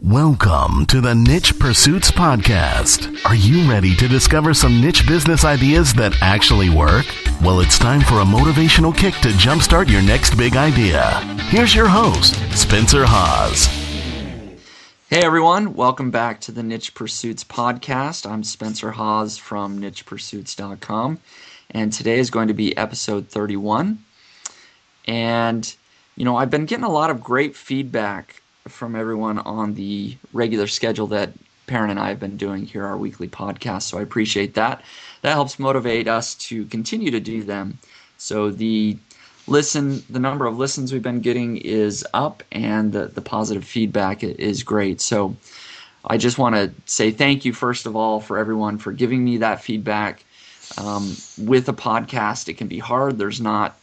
Welcome to the Niche Pursuits Podcast. Are you ready to discover some niche business ideas that actually work? Well, it's time for a motivational kick to jumpstart your next big idea. Here's your host, Spencer Haas. Hey everyone, welcome back to the Niche Pursuits Podcast. I'm Spencer Haas from nichepursuits.com, and today is going to be episode 31. And, I've been getting a lot of great feedback from everyone on the regular schedule that Perrin and I have been doing here, our weekly podcast, so I appreciate that. That helps motivate us to continue to do them. So the number of listens we've been getting is up, and the positive feedback is great. So I just want to say thank you, first of all, for everyone for giving me that feedback. With a podcast, it can be hard. There's not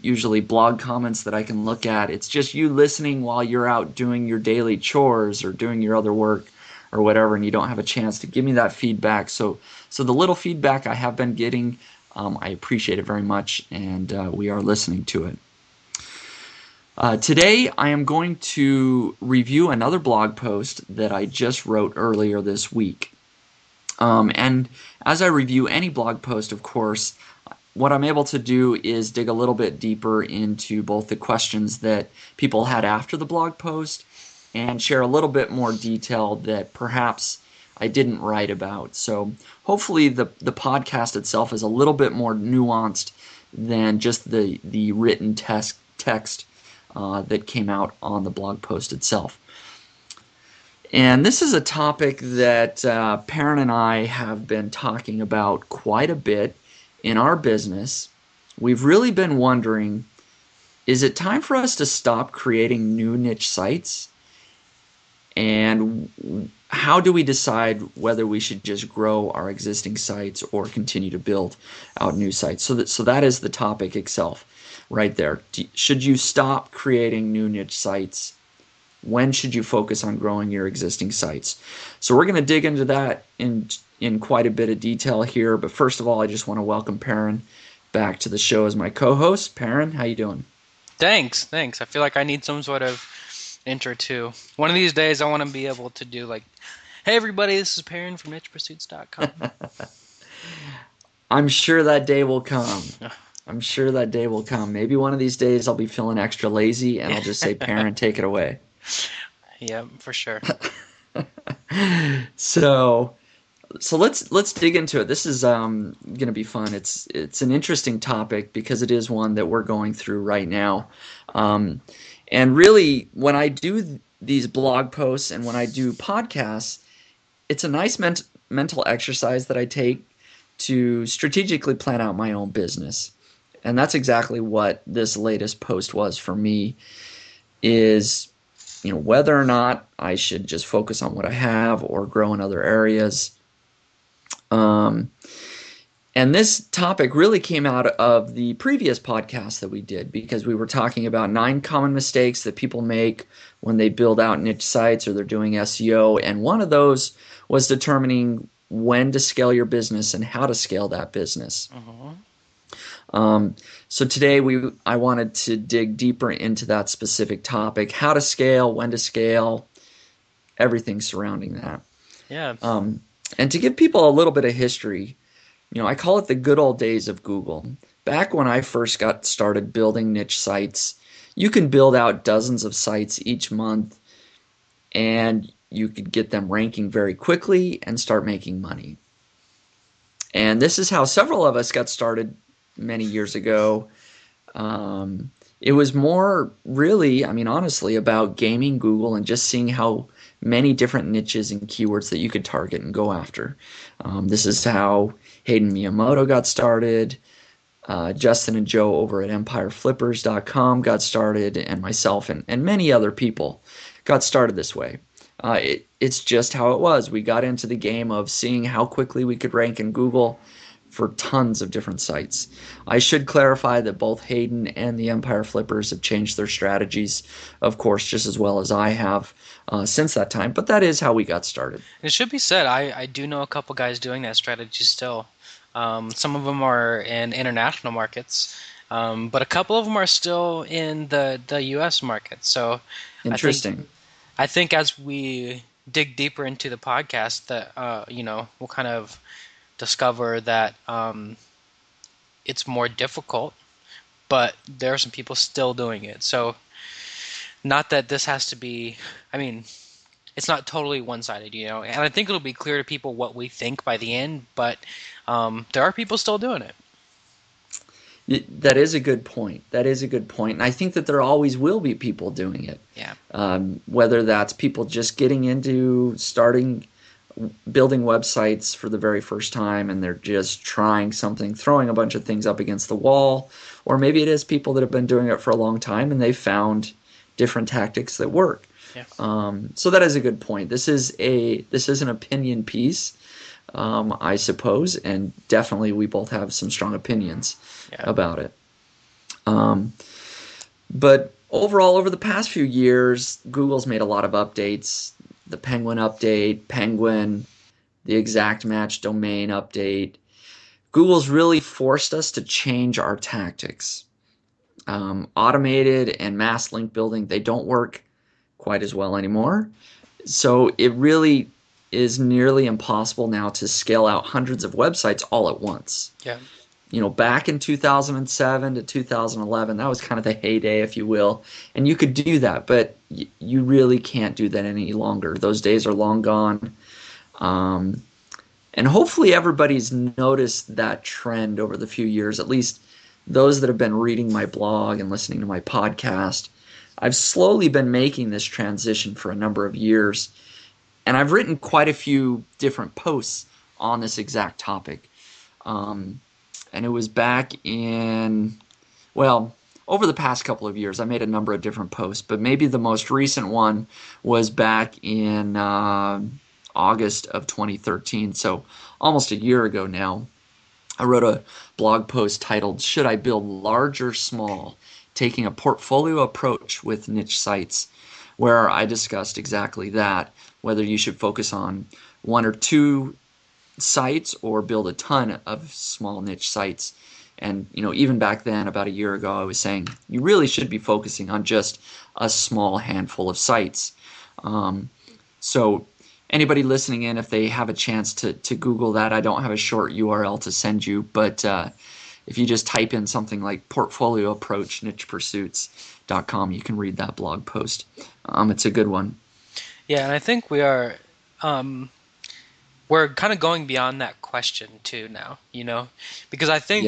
usually blog comments that I can look at. It's just you listening while you're out doing your daily chores or doing your other work or whatever, and you don't have a chance to give me that feedback. So the little feedback I have been getting, I appreciate it very much, and we are listening to it. Today, I am going to review another blog post that I just wrote earlier this week. And as I review any blog post, of course, what I'm able to do is dig a little bit deeper into both the questions that people had after the blog post and share a little bit more detail that perhaps I didn't write about. So hopefully the podcast itself is a little bit more nuanced than just the written text that came out on the blog post itself. And this is a topic that Perrin and I have been talking about quite a bit in our business. We've really been wondering, is it time for us to stop creating new niche sites? And how do we decide whether we should just grow our existing sites or continue to build out new sites? So that is the topic itself right there. Should you stop creating new niche sites? When should you focus on growing your existing sites? So we're going to dig into that in quite a bit of detail here. But first of all, I just want to welcome Perrin back to the show as my co-host. Perrin, how you doing? Thanks. I feel like I need some sort of intro too. One of these days I want to be able to do like, hey everybody, this is Perrin from nichepursuits.com. I'm sure that day will come. Maybe one of these days I'll be feeling extra lazy and I'll just say, Perrin, take it away. Yeah, for sure. So let's dig into it. This is going to be fun. It's an interesting topic because it is one that we're going through right now. And really, when I do these blog posts and when I do podcasts, it's a nice mental exercise that I take to strategically plan out my own business. And that's exactly what this latest post was for me, is whether or not I should just focus on what I have or grow in other areas. And this topic really came out of the previous podcast that we did, because we were talking about 9 common mistakes that people make when they build out niche sites or they're doing SEO. And one of those was determining when to scale your business and how to scale that business. So today I wanted to dig deeper into that specific topic: how to scale, when to scale, everything surrounding that. Yeah. And to give people a little bit of history, I call it the good old days of Google. Back when I first got started building niche sites, you can build out dozens of sites each month, and you could get them ranking very quickly and start making money. And this is how several of us got started many years ago. It was more really, honestly, about gaming Google and just seeing how many different niches and keywords that you could target and go after. This is how Hayden Miyamoto got started, Justin and Joe over at EmpireFlippers.com got started, and myself and many other people got started this way. It's just how it was. We got into the game of seeing how quickly we could rank in Google for tons of different sites. I should clarify that both Hayden and the Empire Flippers have changed their strategies, of course, just as well as I have since that time, but that is how we got started. It should be said, I do know a couple guys doing that strategy still. Some of them are in international markets, but a couple of them are still in the U.S. market. So interesting. I think as we dig deeper into the podcast, that we'll kind of discover that it's more difficult, but there are some people still doing it. So, not that this has to be. I mean, it's not totally one-sided, and I think it'll be clear to people what we think by the end, but there are people still doing it. That is a good point. That is a good point. And I think that there always will be people doing it. Yeah. Whether that's people just getting into building websites for the very first time and they're just trying something, throwing a bunch of things up against the wall, or maybe it is people that have been doing it for a long time and they've found different tactics that work. Yeah. So that is a good point. This is an opinion piece, I suppose, and definitely we both have some strong opinions about it. But overall, over the past few years, Google's made a lot of updates. The Penguin update, Penguin, the exact match domain update. Google's really forced us to change our tactics. Automated and mass link building, they don't work quite as well anymore. So it really is nearly impossible now to scale out hundreds of websites all at once. Yeah. Back in 2007 to 2011, that was kind of the heyday, if you will. And you could do that, but you really can't do that any longer. Those days are long gone. And hopefully everybody's noticed that trend over the few years, at least those that have been reading my blog and listening to my podcast. I've slowly been making this transition for a number of years, and I've written quite a few different posts on this exact topic. And it was back in, over the past couple of years, I made a number of different posts, but maybe the most recent one was back in August of 2013, so almost a year ago now. I wrote a blog post titled, "Should I Build Large or Small? Taking a Portfolio Approach with Niche Sites," where I discussed exactly that, whether you should focus on one or two sites or build a ton of small niche sites. And even back then, about a year ago, I was saying you really should be focusing on just a small handful of sites. So anybody listening in, if they have a chance to Google that, I don't have a short URL to send you, but if you just type in something like portfolio approach nichepursuits.com, you can read that blog post. It's a good one. Yeah, and I think we're kind of going beyond that question too now, because I think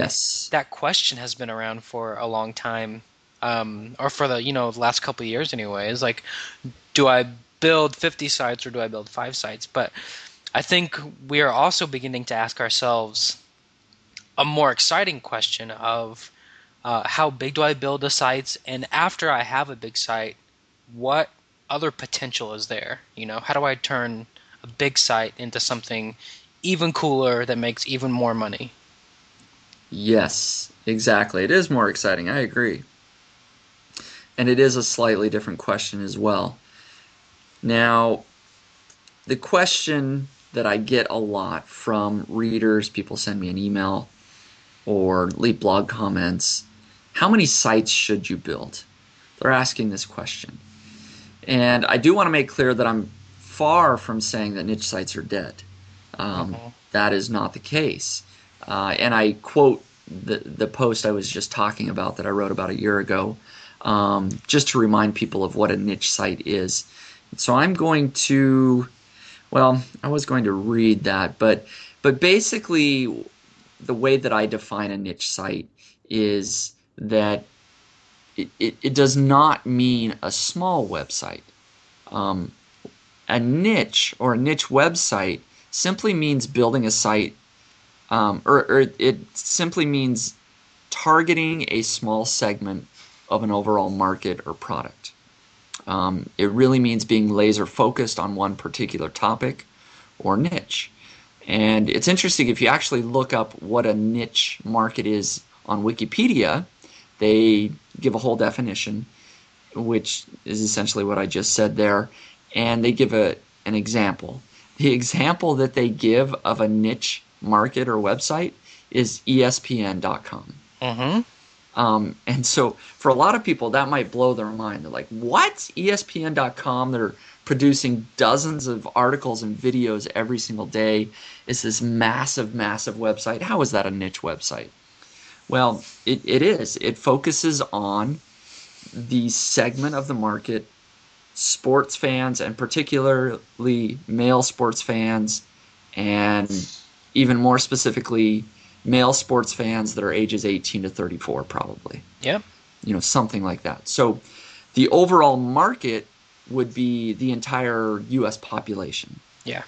that question has been around for a long time, or for the last couple of years anyway. Is like, do I build 50 sites or do I build 5 sites? But I think we are also beginning to ask ourselves a more exciting question of how big do I build the sites, and after I have a big site, what other potential is there? How do I turn a big site into something even cooler that makes even more money? Yes, exactly. It is more exciting. I agree. And it is a slightly different question as well. Now, the question that I get a lot from readers, people send me an email or leave blog comments, how many sites should you build? They're asking this question. And I do want to make clear that I'm far from saying that niche sites are dead. That is not the case. And I quote the post I was just talking about that I wrote about a year ago, just to remind people of what a niche site is. So I'm going to, I was going to read that, but basically the way that I define a niche site is that it does not mean a small website. A niche or a niche website simply means building a site, or it simply means targeting a small segment of an overall market or product. It really means being laser focused on one particular topic or niche. And it's interesting, if you actually look up what a niche market is on Wikipedia, they give a whole definition, which is essentially what I just said there. And they give an example. The example that they give of a niche market or website is ESPN.com. And so for a lot of people, that might blow their mind. They're like, what? ESPN.com? They're producing dozens of articles and videos every single day is this massive, massive website. How is that a niche website? Well, it is. It focuses on the segment of the market, sports fans, and particularly male sports fans, and even more specifically, male sports fans that are ages 18 to 34, probably. Yep. Something like that. So the overall market would be the entire U.S. population. Yeah.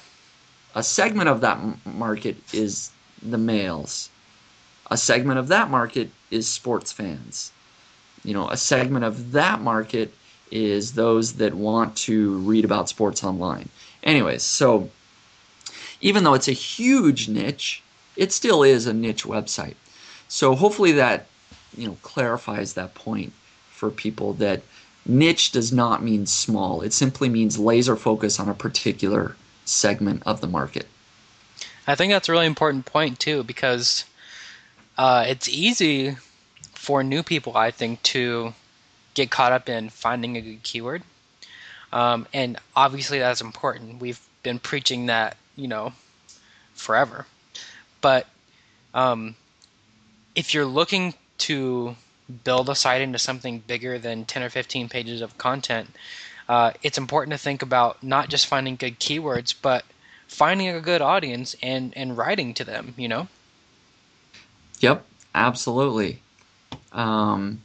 A segment of that market is the males. A segment of that market is sports fans. A segment of that market is those that want to read about sports online. Anyways, so even though it's a huge niche, it still is a niche website. So hopefully that clarifies that point for people, that niche does not mean small. It simply means laser focus on a particular segment of the market. I think that's a really important point too, because it's easy for new people, I think, to get caught up in finding a good keyword. And obviously that's important. We've been preaching that, forever. But if you're looking to build a site into something bigger than 10 or 15 pages of content, it's important to think about not just finding good keywords, but finding a good audience and writing to them, Yep, absolutely. A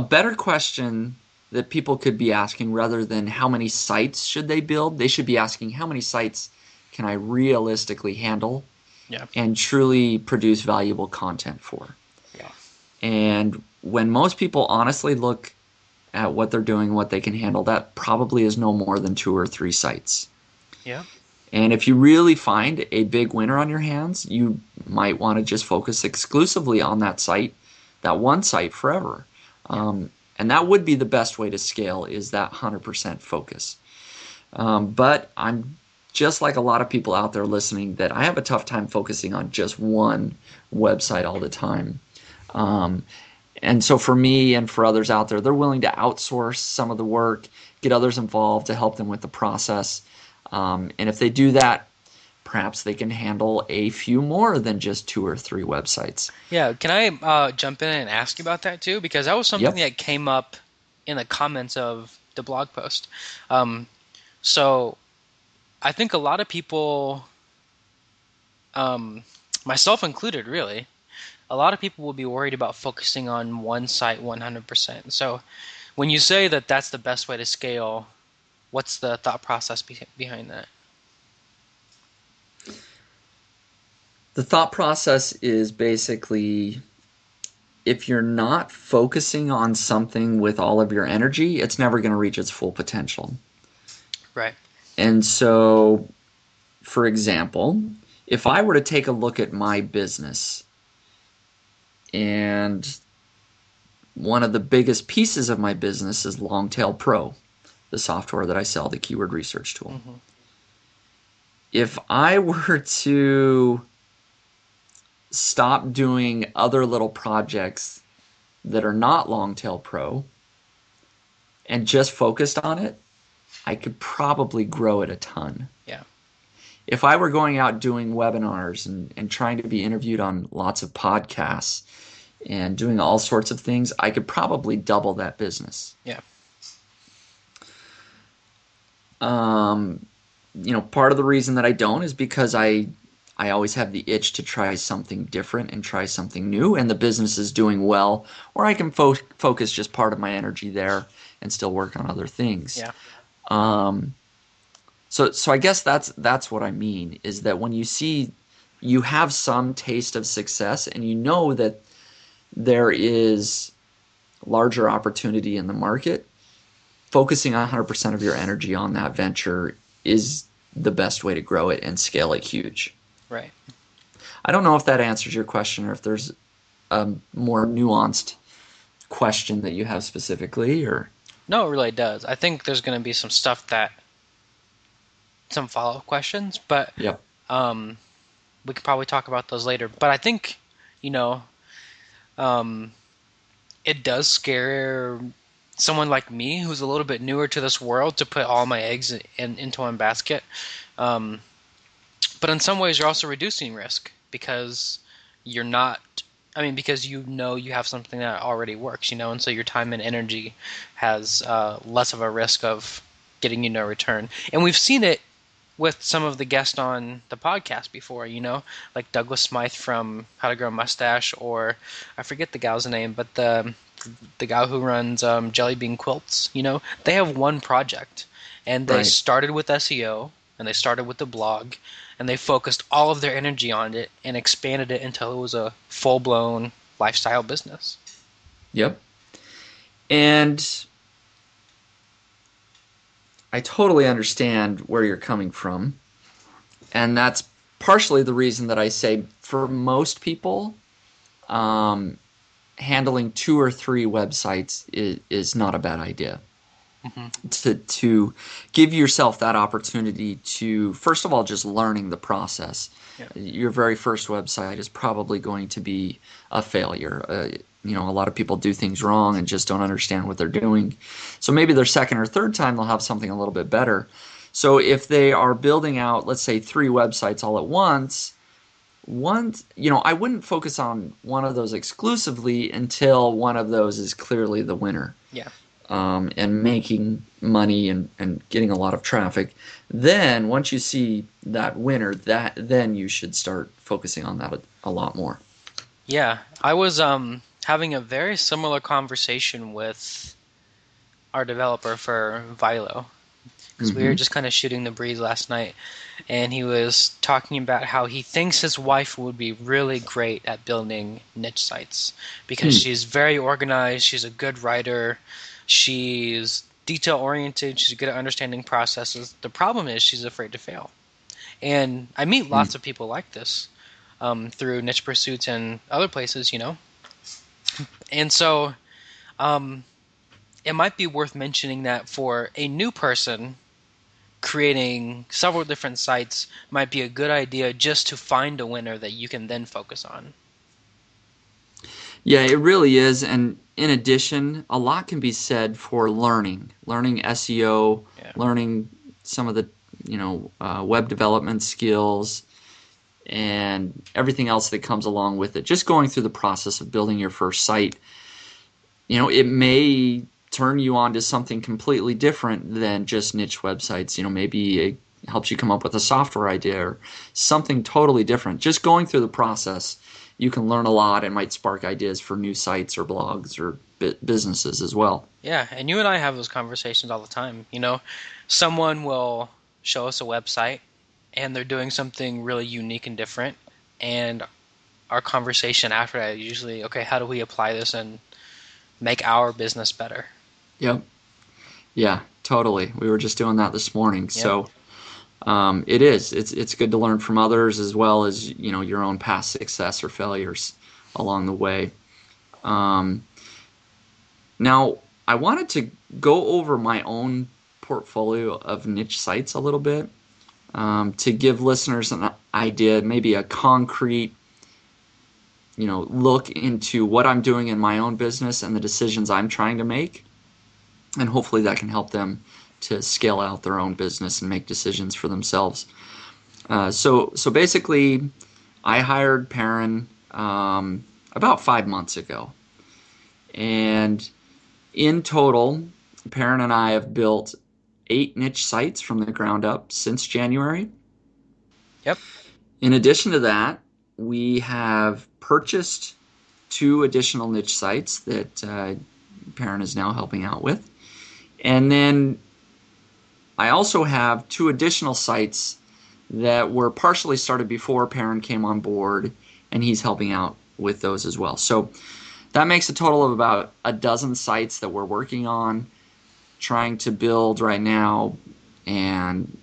better question that people could be asking, rather than how many sites should they build, they should be asking, how many sites can I realistically handle and truly produce valuable content for? Yeah. And when most people honestly look at what they're doing, what they can handle, that probably is no more than 2 or 3 sites. Yeah. And if you really find a big winner on your hands, you might want to just focus exclusively on that site, that one site forever. And that would be the best way to scale, is that 100% focus. But I'm just like a lot of people out there listening, that I have a tough time focusing on just one website all the time. And so for me and for others out there, they're willing to outsource some of the work, get others involved to help them with the process. And if they do that, perhaps they can handle a few more than just 2 or 3 websites. Yeah, can I jump in and ask you about that too? Because that was something that came up in the comments of the blog post. So I think a lot of people, myself included really, a lot of people will be worried about focusing on one site 100%. So when you say that that's the best way to scale, what's the thought process behind that? The thought process is basically, if you're not focusing on something with all of your energy, it's never going to reach its full potential. Right. And so, for example, if I were to take a look at my business, and one of the biggest pieces of my business is Longtail Pro, the software that I sell, the keyword research tool. Mm-hmm. If I were to stop doing other little projects that are not Longtail Pro and just focused on it, I could probably grow it a ton. Yeah. If I were going out doing webinars and trying to be interviewed on lots of podcasts and doing all sorts of things, I could probably double that business. Yeah. Part of the reason that I don't is because I always have the itch to try something different and try something new, and the business is doing well, or I can focus just part of my energy there and still work on other things. Yeah. So I guess that's what I mean, is that when you see you have some taste of success and you know that there is larger opportunity in the market, focusing 100% of your energy on that venture is the best way to grow it and scale it huge. Right. I don't know if that answers your question, or if there's a more nuanced question that you have specifically, or... No, it really does. I think there's going to be some follow-up questions, but yep. We could probably talk about those later. But I think, it does scare someone like me who's a little bit newer to this world to put all my eggs into one basket. But in some ways, you're also reducing risk because you're not. I mean, because you have something that already works, and so your time and energy has less of a risk of getting you no return. And we've seen it with some of the guests on the podcast before, like Douglas Smythe from How to Grow a Mustache, or I forget the gal's name, but the guy who runs Jelly Bean Quilts, they have one project, and they started with SEO, and they started with the blog, and they focused all of their energy on it and expanded it until it was a full-blown lifestyle business. Yep. And I totally understand where you're coming from. And that's partially the reason that I say for most people, handling 2 or 3 websites is not a bad idea. To give yourself that opportunity to, first of all, just learning the process. Yeah. Your very first website is probably going to be a failure. A lot of people do things wrong and just don't understand what they're doing. So maybe their second or third time they'll have something a little bit better. So if they are building out, let's say, 3 websites all at once, I wouldn't focus on one of those exclusively until one of those is clearly the winner. Yeah. And making money and getting a lot of traffic. Then once you see that winner, then you should start focusing on that a lot more. Yeah, I was having a very similar conversation with our developer for Vilo, because we were just kind of shooting the breeze last night, and he was talking about how he thinks his wife would be really great at building niche sites because she's very organized, she's a good writer, she's detail-oriented, she's good at understanding processes. The problem is she's afraid to fail. And I meet lots of people like this through Niche Pursuits and other places, And so it might be worth mentioning that for a new person, creating several different sites might be a good idea just to find a winner that you can then focus on. Yeah, it really is. And in addition, a lot can be said for learning SEO, learning some of the web development skills and everything else that comes along with it. Just going through the process of building your first site, it may turn you on to something completely different than just niche websites. Maybe it helps you come up with a software idea or something totally different. Just going through the process, you can learn a lot and might spark ideas for new sites or blogs or businesses as well. Yeah, and you and I have those conversations all the time. Someone will show us a website and they're doing something really unique and different, and our conversation after that is usually, okay, how do we apply this and make our business better? Yep. Yeah, totally. We were just doing that this morning. Yep. So it's good to learn from others as well as your own past success or failures along the way. Now, I wanted to go over my own portfolio of niche sites a little bit to give listeners an idea, maybe a concrete look into what I'm doing in my own business and the decisions I'm trying to make, and hopefully that can help them to scale out their own business and make decisions for themselves. So basically, I hired Perrin about 5 months ago, and in total, Perrin and I have built 8 niche sites from the ground up since January. Yep. In addition to that, we have purchased 2 additional niche sites that Perrin is now helping out with. And then I also have 2 additional sites that were partially started before Perrin came on board, and he's helping out with those as well. So that makes a total of about a dozen sites that we're working on, trying to build right now and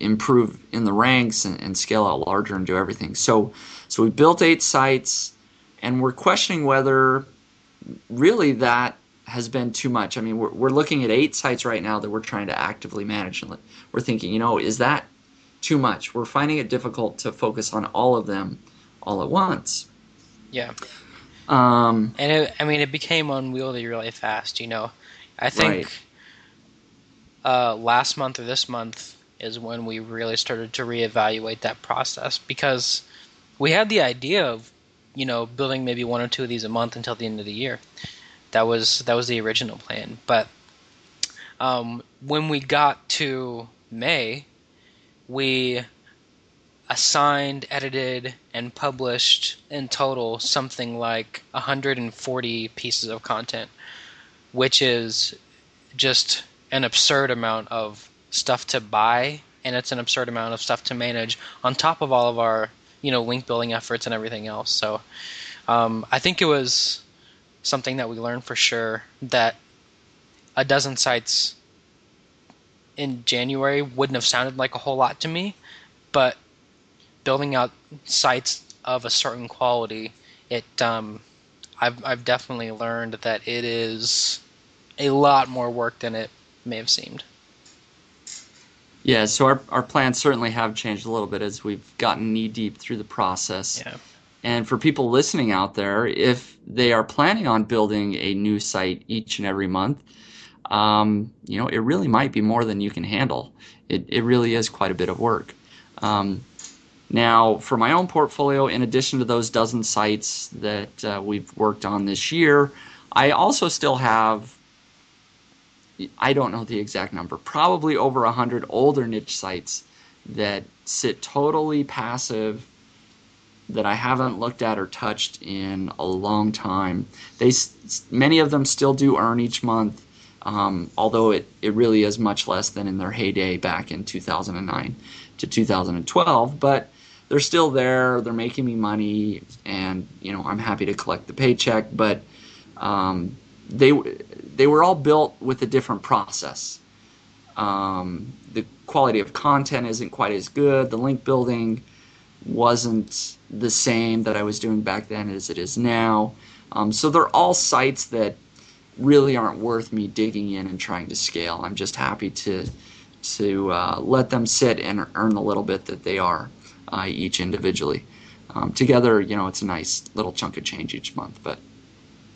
improve in the ranks and scale out larger and do everything. So we built 8 sites, and we're questioning whether really that has been too much. I mean, we're looking at 8 sites right now that we're trying to actively manage, and we're thinking, is that too much? We're finding it difficult to focus on all of them all at once. Yeah. And it became unwieldy really fast. I think last month or this month is when we really started to reevaluate that process, because we had the idea of, building maybe 1 or 2 of these a month until the end of the year. That was the original plan. But when we got to May, we assigned, edited, and published in total something like 140 pieces of content, which is just an absurd amount of stuff to buy, and it's an absurd amount of stuff to manage on top of all of our, link building efforts and everything else. So I think it was something that we learned for sure, that a dozen sites in January wouldn't have sounded like a whole lot to me, but building out sites of a certain quality, I've definitely learned that it is a lot more work than it may have seemed. Yeah, so our plans certainly have changed a little bit as we've gotten knee-deep through the process. Yeah. And for people listening out there, if they are planning on building a new site each and every month, it really might be more than you can handle. It really is quite a bit of work. Now, for my own portfolio, in addition to those dozen sites that we've worked on this year, I also still have, I don't know the exact number, probably over 100 older niche sites that sit totally passive, that I haven't looked at or touched in a long time. Many of them still do earn each month, although it really is much less than in their heyday back in 2009 to 2012, but they're still there, they're making me money, and I'm happy to collect the paycheck, but they were all built with a different process. The quality of content isn't quite as good, the link building wasn't the same that I was doing back then as it is now. So they're all sites that really aren't worth me digging in and trying to scale. I'm just happy to let them sit and earn the little bit that they are each individually. Together, it's a nice little chunk of change each month. But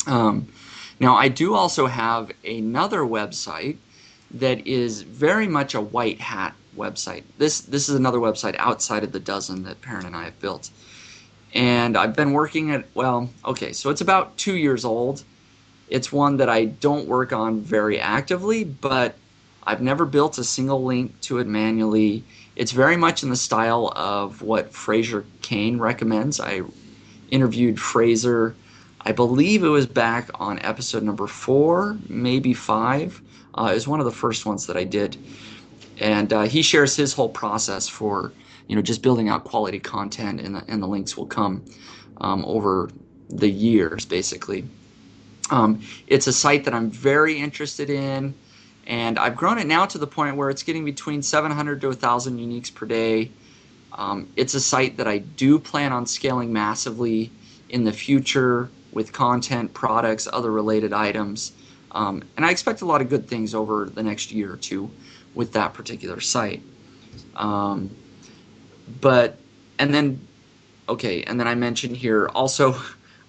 now I do also have another website that is very much a white hat website. This is another website outside of the dozen that Perrin and I have built. And I've been working at, so it's about 2 years old. It's one that I don't work on very actively, but I've never built a single link to it manually. It's very much in the style of what Fraser Cain recommends. I interviewed Fraser, I believe it was back on episode number 4, maybe 5. It was one of the first ones that I did. And he shares his whole process for just building out quality content, and the links will come over the years, basically. It's a site that I'm very interested in, and I've grown it now to the point where it's getting between 700 to 1,000 uniques per day. It's a site that I do plan on scaling massively in the future with content, products, other related items. And I expect a lot of good things over the next year or two with that particular site. And then I mentioned here also,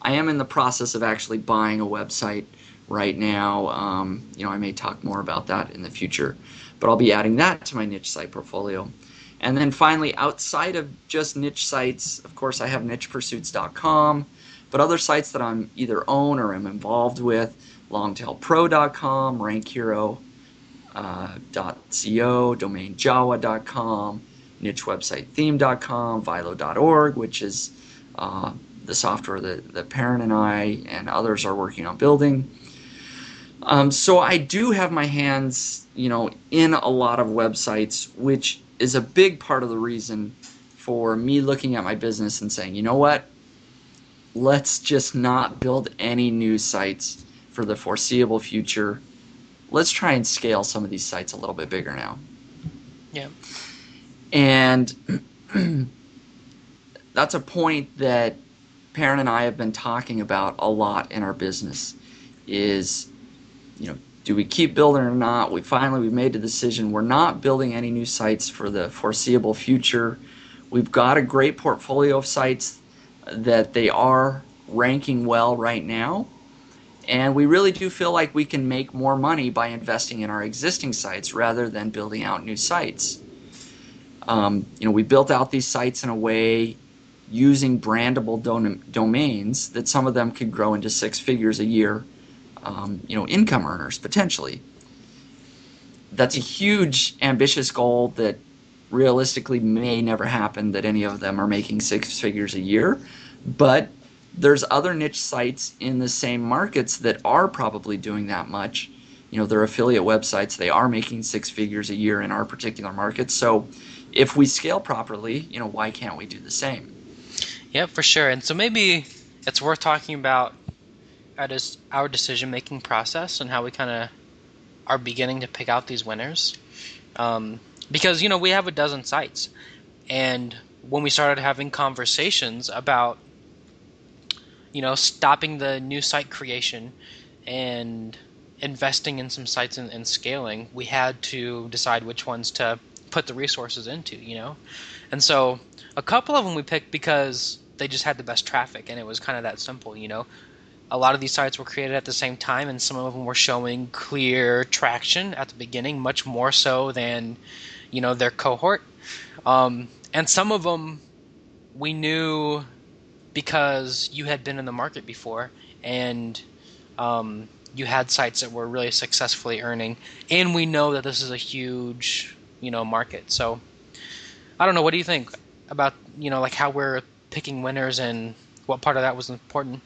I am in the process of actually buying a website right now. I may talk more about that in the future, but I'll be adding that to my niche site portfolio. And then finally, outside of just niche sites, of course, I have nichepursuits.com, but other sites that I'm either own or am involved with, longtailpro.com, rankhero.co, domainjawa.com, nichewebsitetheme.com, vilo.org, which is the software that Perrin and I and others are working on building. So I do have my hands, in a lot of websites, which is a big part of the reason for me looking at my business and saying, you know what, let's just not build any new sites for the foreseeable future. Let's try and scale some of these sites a little bit bigger now. Yeah. And that's a point that Perrin and I have been talking about a lot in our business is, do we keep building or not? We've made the decision. We're not building any new sites for the foreseeable future. We've got a great portfolio of sites that they are ranking well right now. And we really do feel like we can make more money by investing in our existing sites rather than building out new sites. We built out these sites in a way using brandable domains that some of them could grow into 6 figures a year, income earners potentially. That's a huge, ambitious goal that realistically may never happen, that any of them are making 6 figures a year. But there's other niche sites in the same markets that are probably doing that much. They're affiliate websites. They are making 6 figures a year in our particular market. So if we scale properly, why can't we do the same? Yeah, for sure. And so maybe it's worth talking about our decision-making process and how we kind of are beginning to pick out these winners. Because, we have a dozen sites. And when we started having conversations about, stopping the new site creation and investing in some sites and scaling, we had to decide which ones to put the resources into, And so a couple of them we picked because they just had the best traffic, and it was kind of that simple, A lot of these sites were created at the same time, and some of them were showing clear traction at the beginning, much more so than, their cohort. And some of them we knew because you had been in the market before, and you had sites that were really successfully earning, and we know that this is a huge, market. So I don't know. What do you think about, how we're picking winners and what part of that was important?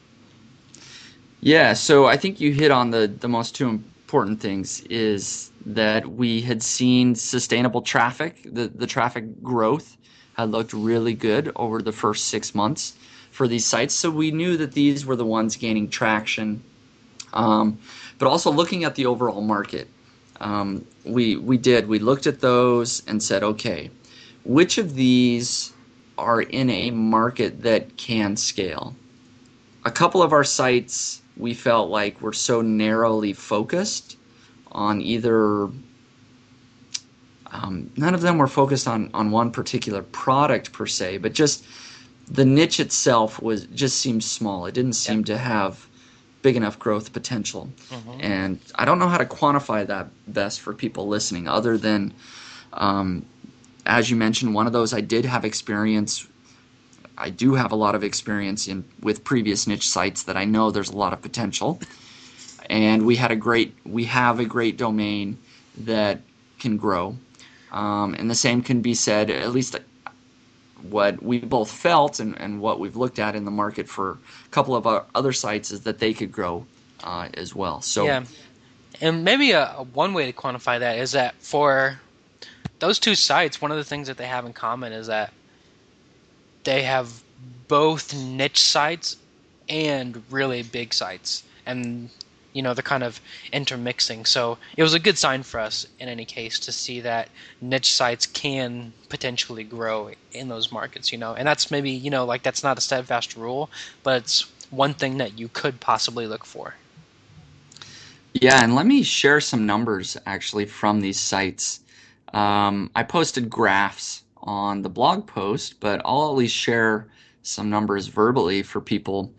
Yeah, so I think you hit on the most two important things, is that we had seen sustainable traffic. The traffic growth had looked really good over the first 6 months for these sites. So we knew that these were the ones gaining traction. But also looking at the overall market, we looked at those and said, okay, which of these are in a market that can scale? A couple of our sites we felt like were so narrowly focused on either none of them were focused on one particular product per se, but just the niche itself seemed small. It didn't seem to have big enough growth potential. Mm-hmm. And I don't know how to quantify that best for people listening, other than, as you mentioned, one of those I did have experience. I do have a lot of experience with previous niche sites that I know there's a lot of potential. And we have a great domain that can grow. And the same can be said, at least what we both felt and what we've looked at in the market for a couple of our other sites, is that they could grow as well. So yeah, and maybe one way to quantify that is that for those two sites, one of the things that they have in common is that they have both niche sites and really big sites, and they're kind of intermixing. So it was a good sign for us in any case to see that niche sites can potentially grow in those markets, and that's maybe, that's not a steadfast rule, but it's one thing that you could possibly look for. Yeah, and let me share some numbers actually from these sites. I posted graphs on the blog post, but I'll at least share some numbers verbally for people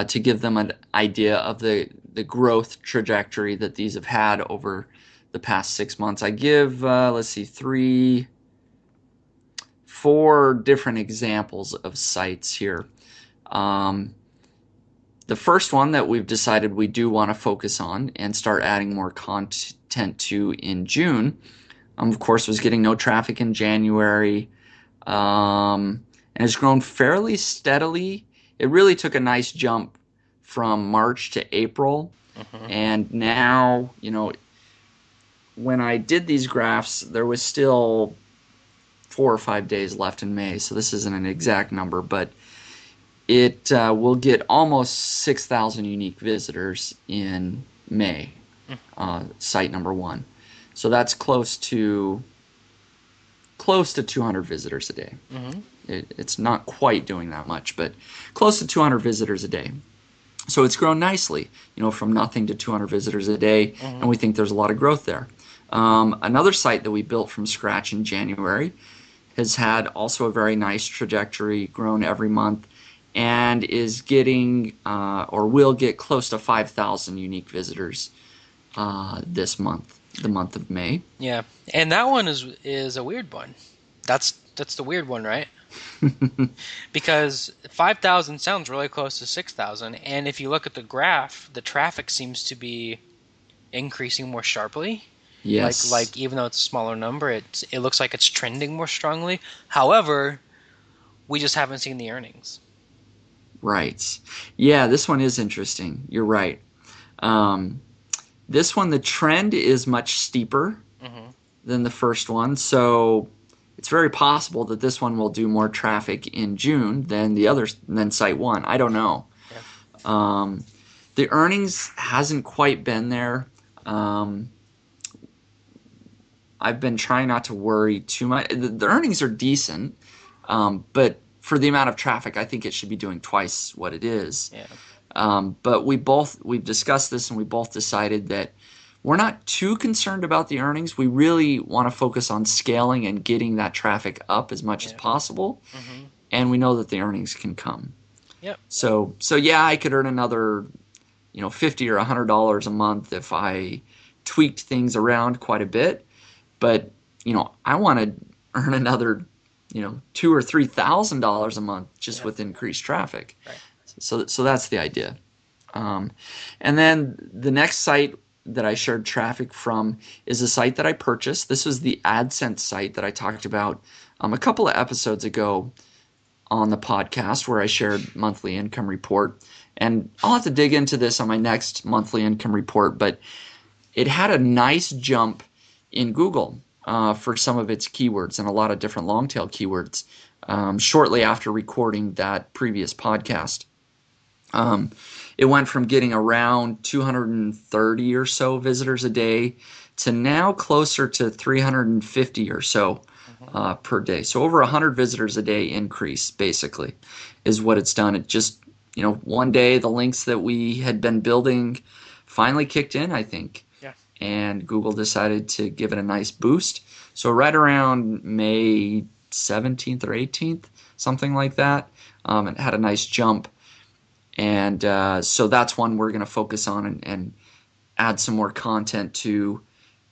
to give them an idea of the growth trajectory that these have had over the past 6 months. I give, 4 different examples of sites here. The first one that we've decided we do want to focus on and start adding more content to in June, of course, was getting no traffic in January, and has grown fairly steadily. It really took a nice jump from March to April. Mm-hmm. And now, when I did these graphs, there was still 4 or 5 days left in May. So this isn't an exact number, but it will get almost 6,000 unique visitors in May, site number 1. So that's close to 200 visitors a day. Mm-hmm. It's not quite doing that much, but close to 200 visitors a day. So it's grown nicely, from nothing to 200 visitors a day, mm-hmm. and we think there's a lot of growth there. Another site that we built from scratch in January has had also a very nice trajectory, grown every month, and is getting or will get close to 5,000 unique visitors this month, the month of May. Yeah, and that one is a weird one. That's the weird one, right? Because 5,000 sounds really close to 6,000, and if you look at the graph, the traffic seems to be increasing more sharply. Yes. Like even though it's a smaller number, it looks like it's trending more strongly. However, we just haven't seen the earnings. Right. Yeah, this one is interesting. You're right. This one, the trend is much steeper than the first one, so it's very possible that this one will do more traffic in June than Site 1. I don't know. Yeah. The earnings hasn't quite been there. I've been trying not to worry too much. The earnings are decent, but for the amount of traffic, I think it should be doing twice what it is. Yeah. But we've discussed this, and we both decided that we're not too concerned about the earnings. We really want to focus on scaling and getting that traffic up as much as possible, and we know that the earnings can come. Yep. So yeah, I could earn another, $50 or $100 a month if I tweaked things around quite a bit. But I want to earn another, $2,000 or $3,000 a month just with increased traffic. Right. So that's the idea. And then the next site that I shared traffic from is a site that I purchased. This was the AdSense site that I talked about a couple of episodes ago on the podcast, where I shared monthly income report. And I'll have to dig into this on my next monthly income report, but it had a nice jump in Google for some of its keywords and a lot of different long tail keywords shortly after recording that previous podcast. It went from getting around 230 or so visitors a day to now closer to 350 or so per day. So over 100 visitors a day increase, basically, is what it's done. It just, one day the links that we had been building finally kicked in, I think. Yeah. And Google decided to give it a nice boost. So right around May 17th or 18th, something like that, it had a nice jump. And so that's one we're going to focus on and add some more content to,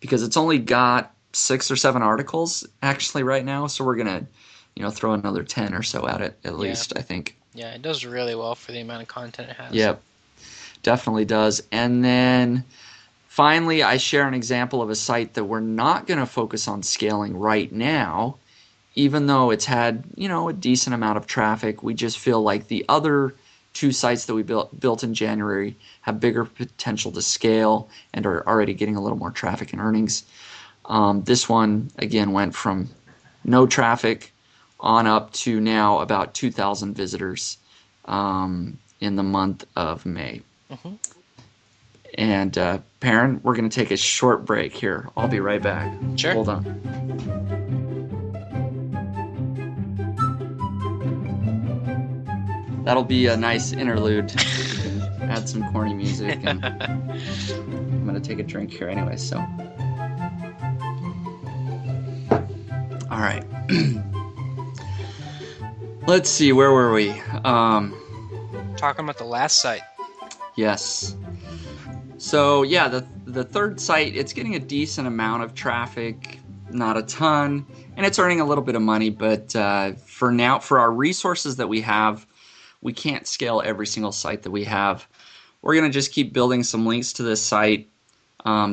because it's only got 6 or 7 articles actually right now. So we're going to, throw another 10 or so at it at least, I think. Yeah, it does really well for the amount of content it has. Yep, definitely does. And then finally, I share an example of a site that we're not going to focus on scaling right now, even though it's had, a decent amount of traffic. We just feel like the other 2 sites that we built in January have bigger potential to scale and are already getting a little more traffic and earnings. This one, again, went from no traffic on up to now about 2,000 visitors in the month of May. Mm-hmm. And Perrin, we're going to take a short break here. I'll be right back. Sure. Hold on. That'll be a nice interlude. Add some corny music, and I'm going to take a drink here anyway, so. All right. Let's see, where were we? Talking about the last site. Yes. So, yeah, the third site, it's getting a decent amount of traffic, not a ton, and it's earning a little bit of money, but for now, for our resources that we have, we can't scale every single site that we have. We're going to just keep building some links to this site,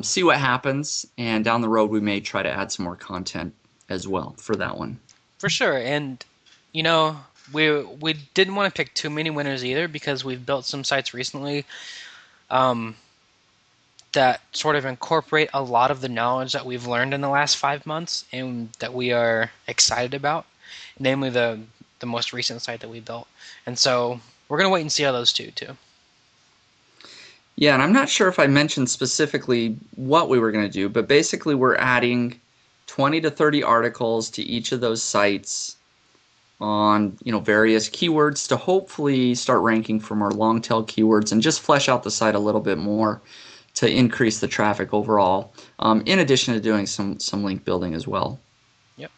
see what happens, and down the road we may try to add some more content as well for that one. For sure, and we didn't want to pick too many winners either, because we've built some sites recently that sort of incorporate a lot of the knowledge that we've learned in the last 5 months and that we are excited about, namely the most recent site that we built. And so we're going to wait and see how those two too. Yeah, and I'm not sure if I mentioned specifically what we were going to do, but basically we're adding 20 to 30 articles to each of those sites on various keywords to hopefully start ranking for more long tail keywords and just flesh out the site a little bit more to increase the traffic overall, in addition to doing some link building as well. Yep.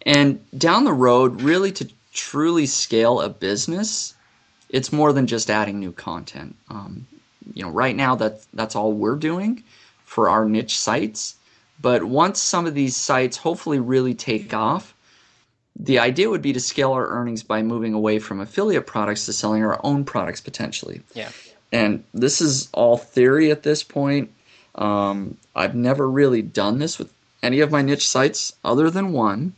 And down the road, really to truly scale a business, it's more than just adding new content. Right now that's all we're doing for our niche sites. But once some of these sites hopefully really take off, the idea would be to scale our earnings by moving away from affiliate products to selling our own products potentially. Yeah. And this is all theory at this point. I've never really done this with any of my niche sites other than one.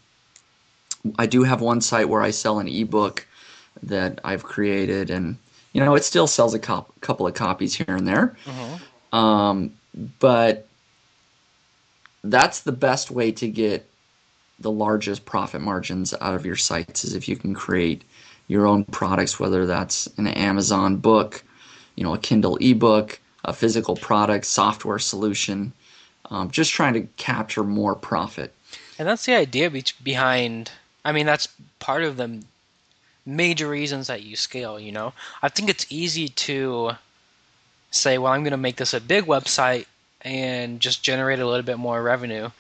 I do have one site where I sell an ebook that I've created, and it still sells a couple of copies here and there. But that's the best way to get the largest profit margins out of your sites, is if you can create your own products, whether that's an Amazon book, a Kindle ebook, a physical product, software solution, just trying to capture more profit. And that's the idea behind, that's part of the major reasons that you scale, I think it's easy to say, well, I'm going to make this a big website and just generate a little bit more revenue.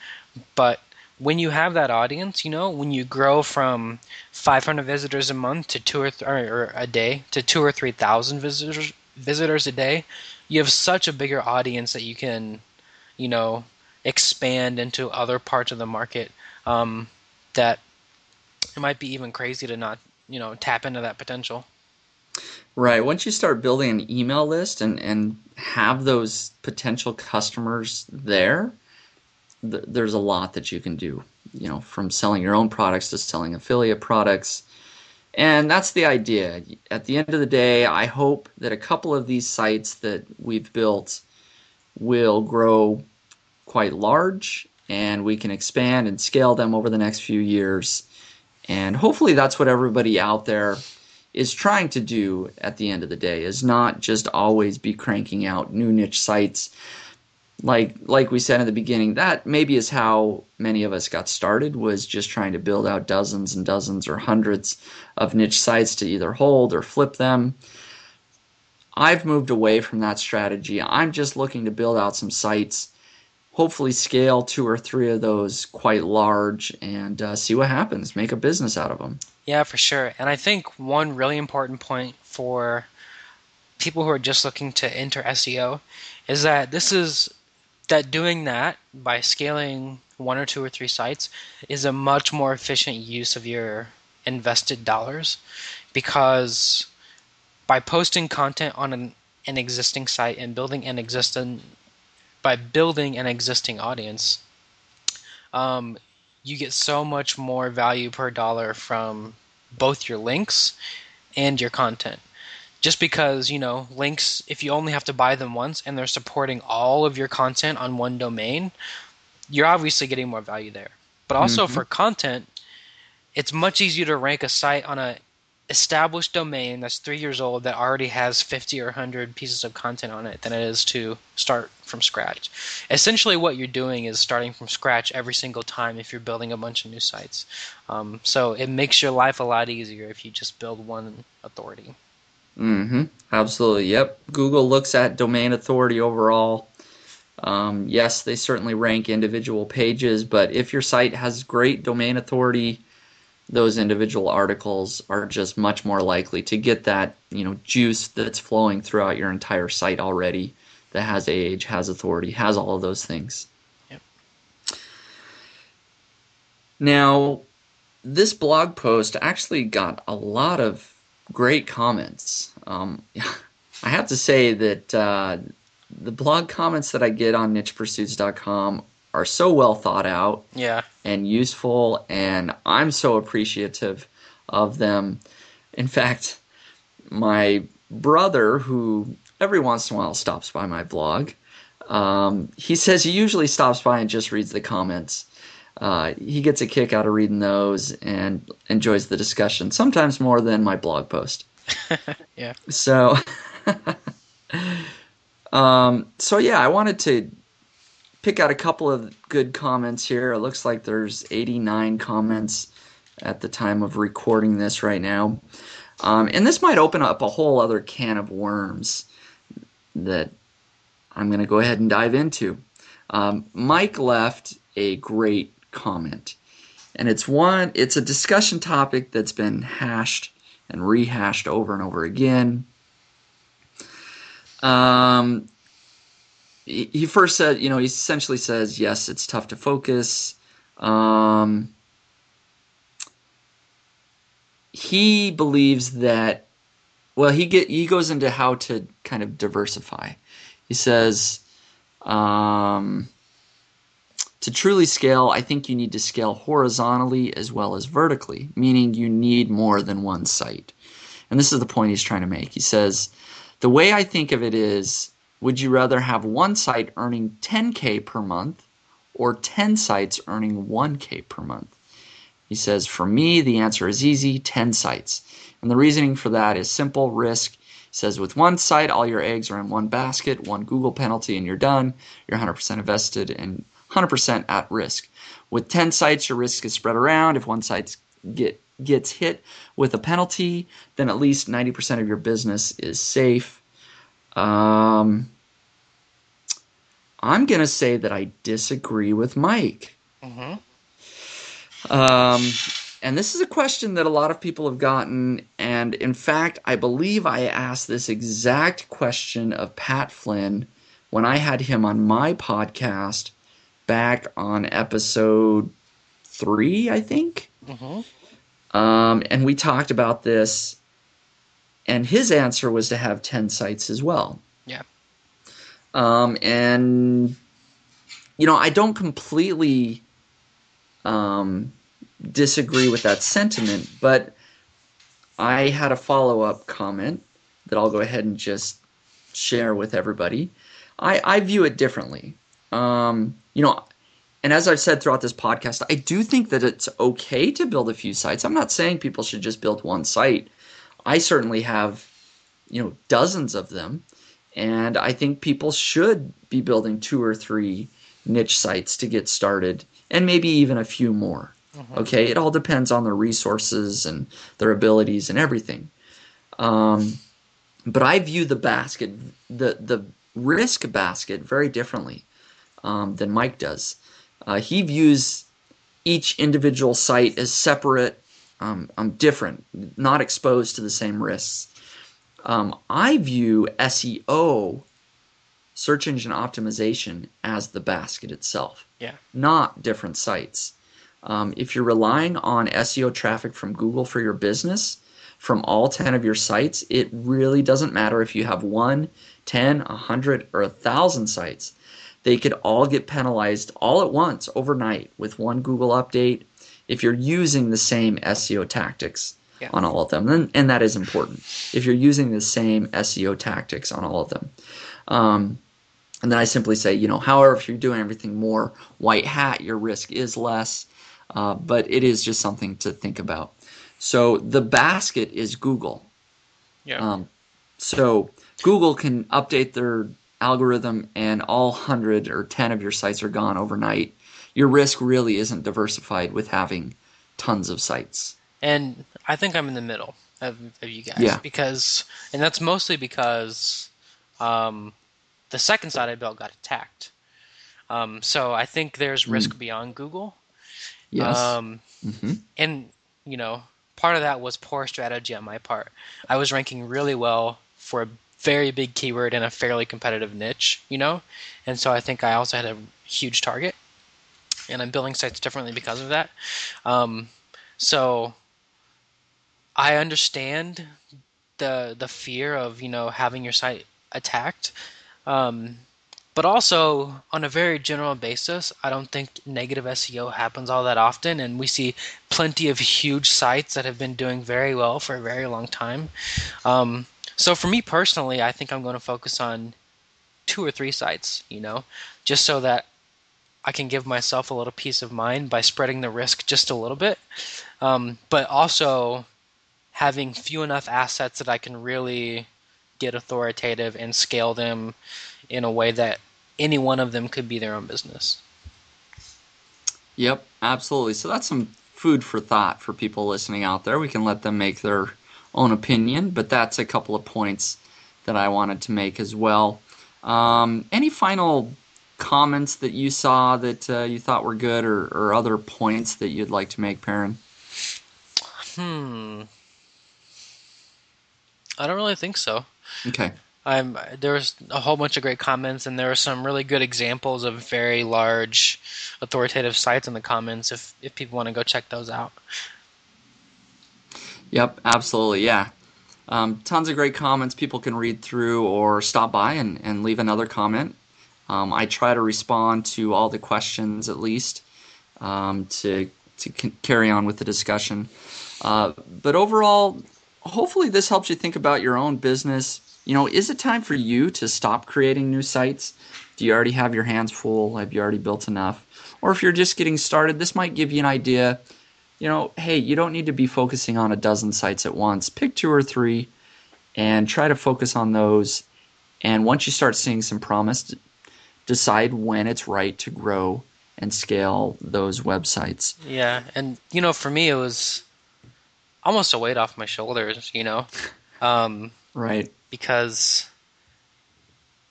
But when you have that audience, when you grow from 500 visitors a month to or a day to 2,000 or 3,000 visitors a day, you have such a bigger audience that you can, expand into other parts of the market, that it might be even crazy to not, tap into that potential. Right. Once you start building an email list and have those potential customers there, there's a lot that you can do, from selling your own products to selling affiliate products. And that's the idea. At the end of the day, I hope that a couple of these sites that we've built will grow quite large, and we can expand and scale them over the next few years. And hopefully that's what everybody out there is trying to do at the end of the day, is not just always be cranking out new niche sites. Like we said in the beginning, that maybe is how many of us got started, was just trying to build out dozens and dozens or hundreds of niche sites to either hold or flip them. I've moved away from that strategy. I'm just looking to build out some sites, hopefully scale 2 or 3 of those quite large, and see what happens, make a business out of them. Yeah, for sure. And I think one really important point for people who are just looking to enter SEO is that doing that by scaling 1 or 2 or 3 sites is a much more efficient use of your invested dollars, because by posting content on an existing site and building an existing audience, you get so much more value per dollar from both your links and your content. Just because, links, if you only have to buy them once and they're supporting all of your content on one domain, you're obviously getting more value there. But also for content, it's much easier to rank a site on a established domain that's 3 years old that already has 50 or 100 pieces of content on it than it is to start from scratch. Essentially what you're doing is starting from scratch every single time if you're building a bunch of new sites. So it makes your life a lot easier if you just build one authority. Absolutely. Yep. Google looks at domain authority overall. Yes, they certainly rank individual pages, but if your site has great domain authority, those individual articles are just much more likely to get that, juice that's flowing throughout your entire site already, that has AH, has authority, has all of those things. Yep. Now, this blog post actually got a lot of great comments. I have to say that the blog comments that I get on nichepursuits.com are so well thought out, and useful, and I'm so appreciative of them. In fact, my brother, who every once in a while stops by my blog, he says he usually stops by and just reads the comments. He gets a kick out of reading those and enjoys the discussion, sometimes more than my blog post. Yeah. So, I wanted to pick out a couple of good comments here. It looks like there's 89 comments at the time of recording this right now. And this might open up a whole other can of worms that I'm going to go ahead and dive into. Mike left a great comment. And it's a discussion topic that's been hashed and rehashed over and over again. He first said, he essentially says, yes, it's tough to focus. He believes that, well, he goes into how to kind of diversify. He says, to truly scale, I think you need to scale horizontally as well as vertically, meaning you need more than one site. And this is the point he's trying to make. He says, the way I think of it is, would you rather have one site earning $10K per month or 10 sites earning $1K per month? He says, for me, the answer is easy, 10 sites. And the reasoning for that is simple, risk. He says, with one site, all your eggs are in one basket, one Google penalty, and you're done. You're 100% invested and 100% at risk. With 10 sites, your risk is spread around. If one site gets hit with a penalty, then at least 90% of your business is safe. I'm going to say that I disagree with Mike. Mm-hmm. And this is a question that a lot of people have gotten, and in fact, I believe I asked this exact question of Pat Flynn when I had him on my podcast back on episode 3, I think. Mm-hmm. And we talked about this, and his answer was to have 10 sites as well. Yeah. And, I don't completely disagree with that sentiment, but I had a follow-up comment that I'll go ahead and just share with everybody. I view it differently. And as I've said throughout this podcast, I do think that it's okay to build a few sites. I'm not saying people should just build one site. I certainly have, dozens of them, and I think people should be building 2 or 3 niche sites to get started, and maybe even a few more. Mm-hmm. Okay, it all depends on their resources and their abilities and everything. But I view the basket, the risk basket, very differently than Mike does. He views each individual site as separate, different, not exposed to the same risks. I view SEO, search engine optimization, as the basket itself, not different sites. If you're relying on SEO traffic from Google for your business, from all 10 of your sites, it really doesn't matter if you have 1, 10, 100, or 1,000 sites. They could all get penalized all at once overnight with one Google update if you're using the same SEO tactics on all of them. And that is important. If you're using the same SEO tactics on all of them. And then I simply say, however, if you're doing everything more white hat, your risk is less. But it is just something to think about. So the basket is Google. Yeah. So Google can update their algorithm and all 100 or 10 of your sites are gone overnight. Your risk really isn't diversified with having tons of sites. And I think I'm in the middle of you guys. And that's mostly because the second site I built got attacked. So I think there's risk beyond Google. Yes. And, part of that was poor strategy on my part. I was ranking really well for a very big keyword in a fairly competitive niche, and so I think I also had a huge target, and I'm building sites differently because of that. So I understand the fear of, having your site attacked. But also, on a very general basis, I don't think negative SEO happens all that often, and we see plenty of huge sites that have been doing very well for a very long time. So for me personally, I think I'm going to focus on 2 or 3 sites, just so that I can give myself a little peace of mind by spreading the risk just a little bit, but also having few enough assets that I can really get authoritative and scale them in a way that any one of them could be their own business. Yep, absolutely. So that's some food for thought for people listening out there. We can let them make their own opinion, but that's a couple of points that I wanted to make as well. Any final comments that you saw that you thought were good, or other points that you'd like to make, Perrin? I don't really think so. Okay. There was a whole bunch of great comments, and there are some really good examples of very large authoritative sites in the comments if people want to go check those out. Yep, absolutely, yeah. Tons of great comments people can read through or stop by and leave another comment. I try to respond to all the questions at least to carry on with the discussion. But overall, hopefully this helps you think about your own business. Is it time for you to stop creating new sites? Do you already have your hands full? Have you already built enough? Or if you're just getting started, this might give you an idea. Hey, you don't need to be focusing on a dozen sites at once. Pick 2 or 3 and try to focus on those. And once you start seeing some promise, decide when it's right to grow and scale those websites. Yeah, and for me it was almost a weight off my shoulders, Right. Because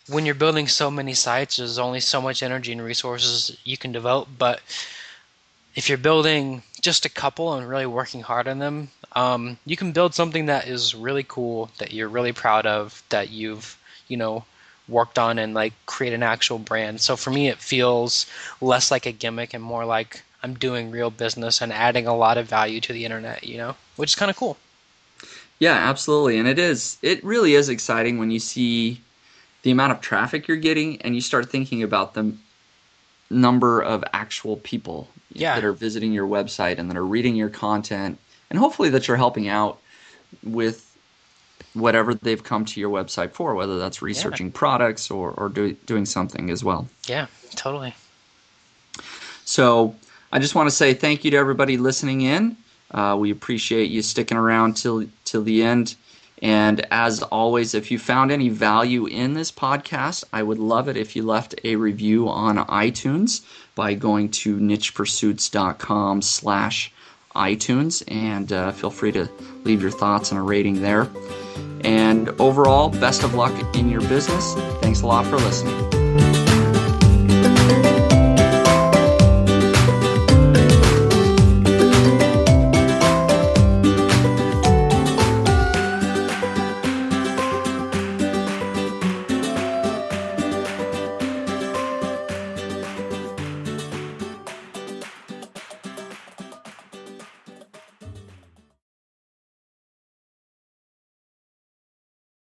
when you're building so many sites, there's only so much energy and resources you can devote. But if you're building just a couple and really working hard on them, you can build something that is really cool, that you're really proud of, that you've, worked on, and like create an actual brand. So for me, it feels less like a gimmick and more like I'm doing real business and adding a lot of value to the internet, which is kind of cool. Yeah, absolutely. And it really is exciting when you see the amount of traffic you're getting and you start thinking about the number of actual people that are visiting your website and that are reading your content, and hopefully that you're helping out with whatever they've come to your website for, whether that's researching products or doing something as well. Yeah, totally. So I just want to say thank you to everybody listening in. We appreciate you sticking around till the end. And as always, if you found any value in this podcast, I would love it if you left a review on iTunes by going to nichepursuits.com/iTunes, and feel free to leave your thoughts and a rating there. And overall, best of luck in your business. Thanks a lot for listening.